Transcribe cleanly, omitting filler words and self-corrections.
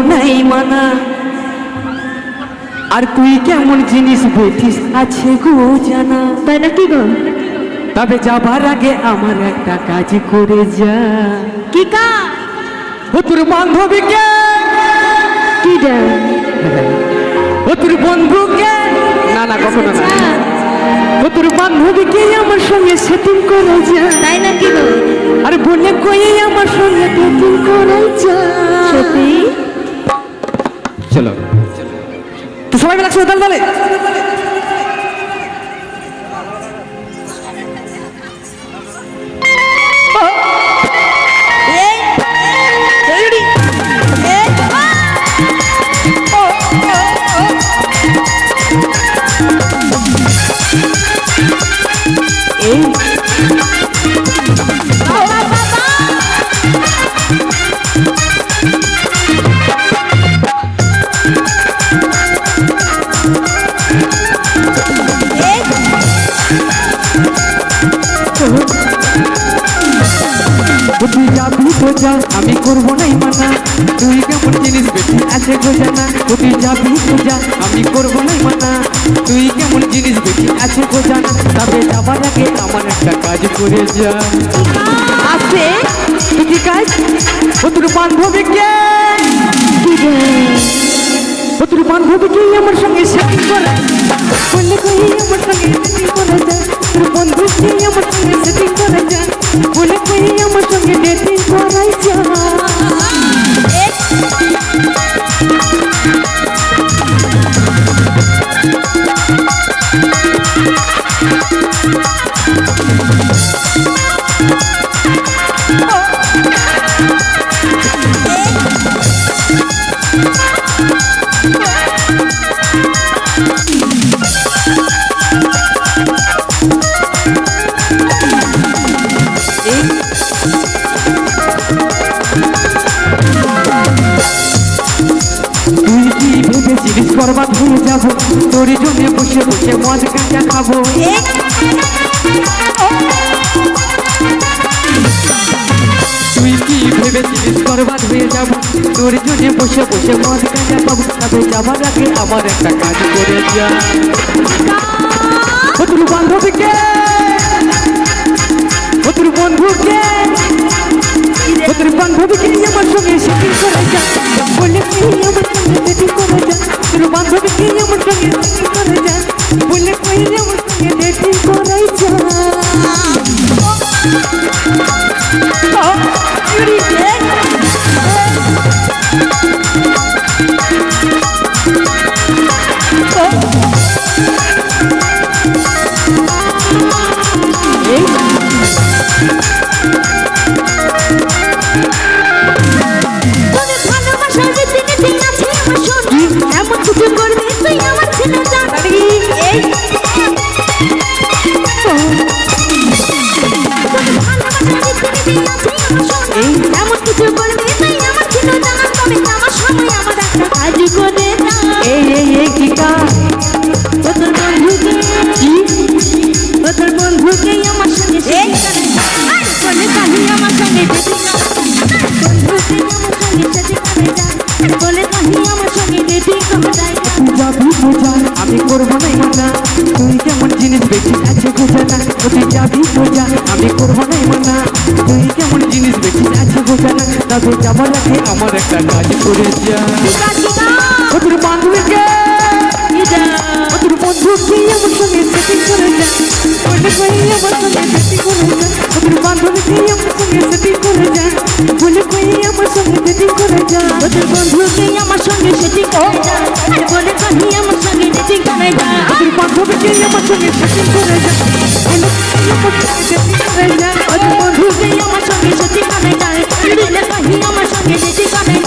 নাই মানা আর তুই কেমন জিনিস বেঠিস আছে গো জানা। তাই না কি গো? তবে যাবার আগে আমার একটা কাজ করে যা। কি কাজ? ও তোর বান্ধবীকে কি দে? ও তোর বন্ধুকে না না কখনো না, ও তোর বান্ধবীকে আমার সঙ্গে সেটিং করে যা। তাই না কি গো? আর বলে কই আমার সঙ্গে সেটিং করে যা। সত্যি? চলো তো সবাই মিলে একসাথে তাল তালে। তুই যাবি তো যা, আমি করবো নাই মানা। তুই কেমন জিনিস বেশি আছে গো জানা। তুই যাবি তো যা, আমি করবো নাই মানা। তুই কেমন জিনিস বেশি আছে গো জানা। তবে যাবার আগে আমার একটা কাজ করে যা। আছে কি কাজ? ও তোর বান্ধবীকে কি দে? ও তোর বান্ধবীকে আমার সঙ্গে সেটিং করে বললে কই আমার সঙ্গে সেটিং করে যা। তোর বন্ধুকে আমার সঙ্গে সেটিং করে যা। বলে কই আমার সঙ্গে ডেটিং করাই যা। তুই কি ভেবেছিলিস বরবাদ হয়ে যাবো? তোর জন্য বসে বসে মদ গাঁজা খাবো। তুই কি ভেবেছিলিস বরবাদ হয়ে যাবো? তোর জন্য বসে বসে মদ গাঁজা খাবো। তবে যাবার আগে আমার একটা কাজ করে যা। ও তোর বান্ধবীকে ও তোর বন্ধুকে ও তোর বান্ধবীকে আমার সঙ্গে সেটিং করে যা। বলে কি আমার সঙ্গে সেটিং করে যা। তোর বান্ধবীকে আমার সঙ্গে সেটিং করে যা। বলে কই আমার সঙ্গে সেটিং করে যা। আমি করবো নাই মানা। তুই কেমন জিনিস বেশি আছে গো জানা। তুই যাবি তো যা, আমি করবো নাই মানা। তুই কেমন জিনিস বেশি আছে গো জানা। তবে যাবার আগে আমার একটা কাজ করে যা। ও তোর বান্ধবীকে ও তোর বন্ধুকে আমার সঙ্গে সেটিং করে যা। বলে কই আমার সঙ্গে সেটিং করে যা। ও তোর বান্ধবীকে আমার সঙ্গে সেটিং করে যা। বলে কই আমার সঙ্গে সেটিং করে যা। ও তোর বন্ধুকে আমার সঙ্গে সেটিং করে যা। আর বলে কই আমার সঙ্গে সেটিং করে যা। ও তোর বান্ধবীকে আমার সঙ্গে সেটিং করে যা। বলে কই আমার সঙ্গে সেটিং করে যা। ও তোর বন্ধুকে আমার সঙ্গে সেটিং করে যা। বলে কই আমার সঙ্গে সেটিং করে যা।